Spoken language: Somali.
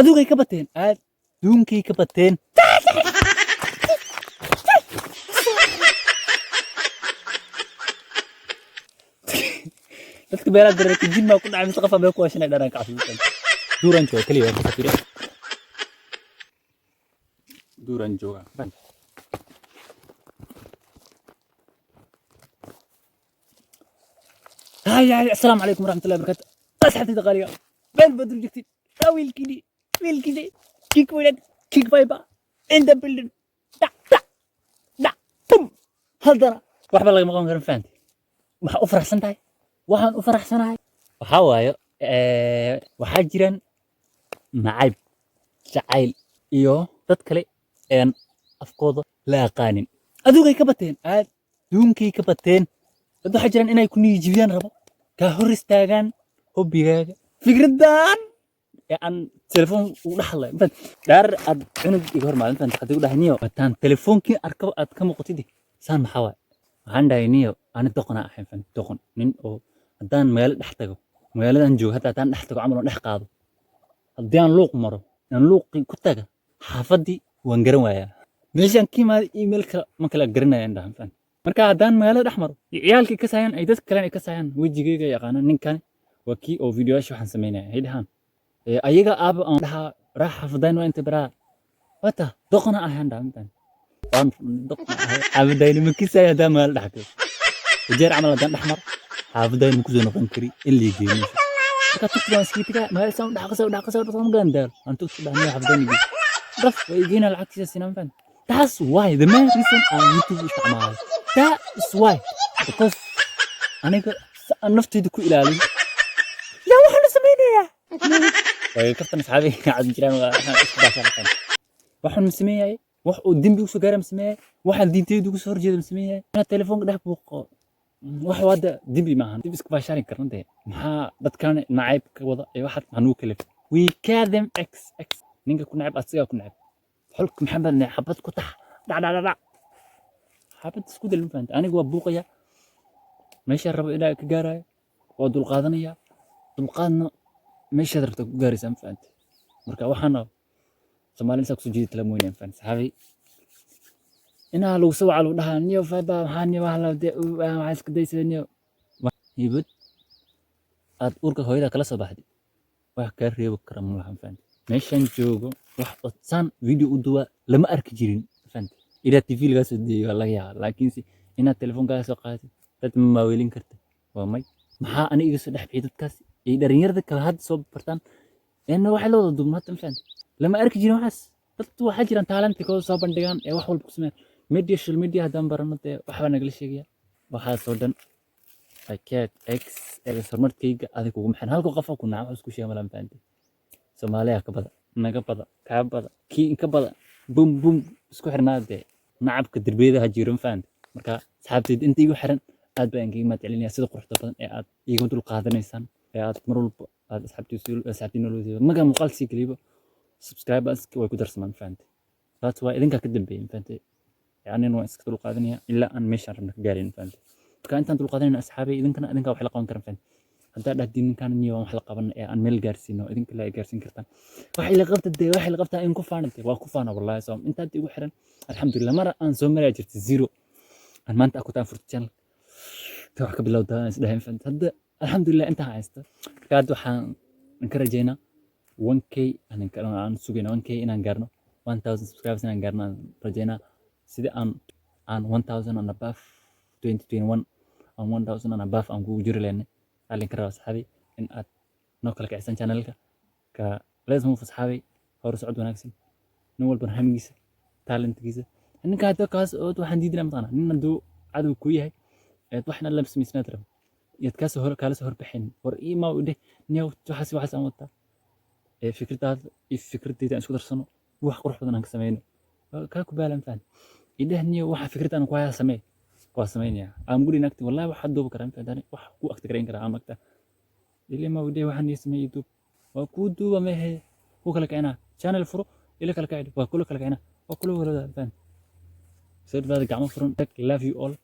adugay ka bateen adduunkay ka bateen dadka beelaha dareerka jin baa ku dhacay mise qof baa ku washanay dharanka caafimaadka duuran jooga kaliya waa ka fiiro duuran jooga هاي السلام عليكم ورحمة الله وبركاته. أصحابتي دقالية بين بدر جكتي ويل كذي كيك ولد كيك بايبا عند بلدن دا بوم هالدرا واحد بالله مقام غير فانتي وح أفرح سنتاي وحن أفرح سناي وحوايو وحاجرا معايب جعيل إيوه تذكري إن أفقد لا قانن أدوكي كبتين دونكي كبتين dadku waxay jiraan inay ku niyijibiyaan rabo ka hor istaagaan hobbigaaga fikraddan ee aan telefoon u dhaxlay inta dhaar aad cunug iga hor maalinta hadii u dhahniyo wataan telefoonkii arko aad ka muuqatid saan maxaa waay waxaan dhahniyo aan doqona ahayn fan doqon nin oo hadaan meel dhex tago meeladan joogo hadaan dhex tago amal dhex qaado hadii aan luuq maro aan luuqi ku taga xaafadii waan garan waayaa meeshan kiimaad emailka ma kala garanayaan dhahan fan marka hadaan magaalada dhex maro ciyaalkii ka saayaan ay dad kale ay ka saayaan wajigayga yaqaana ninkan waa kii oo fiidiyoyaasha waxaan sameynaya ay dhahaan ayaga aaba aan dhaha raax xafadayn waa inta baraa wata doqona ahaan dhaantan waan doqona xafadayn ma kiisay hadaan magaalada dhex galo jeer camal hadaan dhex maro xafadayn ma ku soo noqon kari in la geeyo marka tuqdaan skiitiga magaalada saan dhaxqasoo gaandar aan tuqdaan xafadayn daf way geena lacagtiisa sinaan fan that's why the main reason I YouTube isticmaalo that is why because aniga naftayda ku ilaalin yaa waxaan sameeynaya way kaftan saxaabi aad jiraan waxaan sameeyay wax oo dambi u soo gaaram sameeyay waxaan diintaydu ku soo horjeedo sameeyay ana telefoonka dhex buuqo wax wada dambi maahan dib iska baasharin karnaa maxaa dadkan nacayb ka wada ee waxaad anuu kale we care them x ninka ku nacayb asiga ku nacayb xulk maxamed xabad ku tax dhac حابب تسكت المفانت أنا جوا بوقيا ماشي الربع إلى كجارة ودول قاضنيا دول قاضنا ماشي درت كجاري سمفانت مركا وحنا سمالين ساكسو جديد تلموني مفانت هذي إنها لو سوى على ده نيو فبا هاني وهلا دي عايز كده يسنيو يبد أورك هويدا كلا صباحدي وحكر يبكر ملهم مفانت ماشي نجوجو واحد صان فيديو ودوا لما أركجيرين مفانت إذا تيفي لغاس ودي والله يا لكن سي هنا التليفون كاس وقاتي تتم مويلين كرت وماي maxaa aniga iga soo dhex bixiyay dadkaas ee dhalinyarada kala had soo bartaan in waxa loo wada duubnaad tan lama arki jirin waxaas dadku waxa jiraan talent kooda soo bandhigaan ee wax walba ku sameeyaan social media hadaan barano waxba nagala sheegaya waxa soo dhan packet x ee hormarkayga adiga ugu maxan halka qof ku naac isku sheegay malan faanti Soomaaliya ka bada naga bada ka bada ki in ka bada bum isku xirnaade nacabka darbiyada ha jirin faanti marka saxaabtid inta igu xiran aad baan qiimo celinaya sida quruxda badan ee aad iga dul qaadanaysaan ee aad mar walba aad asxaabtiina loo jeedo maga muuqaal si kaliya subscribers way ku darsamaan faanti that's why idinka ka dambeeyay faanti yani inuu iska dul qaadanaya ilaa aan meesha rabna ka gaarin faanti marka intaan dul qaadanayna asxaabay idinka wax la qaban karaan faanti hadda dhahdin ninkan niyo wax la qaban ee aan meel gaarsiino idinka la gaarsiin kartaan wax ila qabta in ku faanantay waa ku faana wallahi soo inta igu xiran alxamdulillah mar aan soo maray jirtay zero aan maanta aku taan furtay channel wax ka bilowdaa isdhayn fant hadda alxamdulillah inta haysta kaad waxaan ka rajeynaa 1k aan sugayna 1k inaan gaarno 1000 subscribers inaan gaarno rajeynaa sida aan 1000 and above 2021 aan 1000 and above aan ku jiri leena halin ka raas xabi in aad noo kala kacsan channelka ka لازم فصحابي هور سعود وناكسن نول برنامجيسا تالنتجيسا إنك هذا كاس أو واحد يدري مطانا ندو عدو كويه وإحنا لمس مسناتر يتكاس هور كاس هور بحين هور إيه ما وده نيو تحسب واحد ساموتا فكرة هذا فكرة دي أنا سكر صنو وح قرح بدنا نكسمينه كاكو بالم فان إذا نيو واحد فكرة أنا كويس سمين يا أنا أقول إنك والله واحد دوب كلام فداني واحد كو أكترين كلام عمك اللي ما وده واحد يسمي يوتيوب وكودو وما هي هو كلك أنا channel فرو إلك كلك عيد وكله كلك أنا وكله ولا فان سيد هذا قام فرن love you all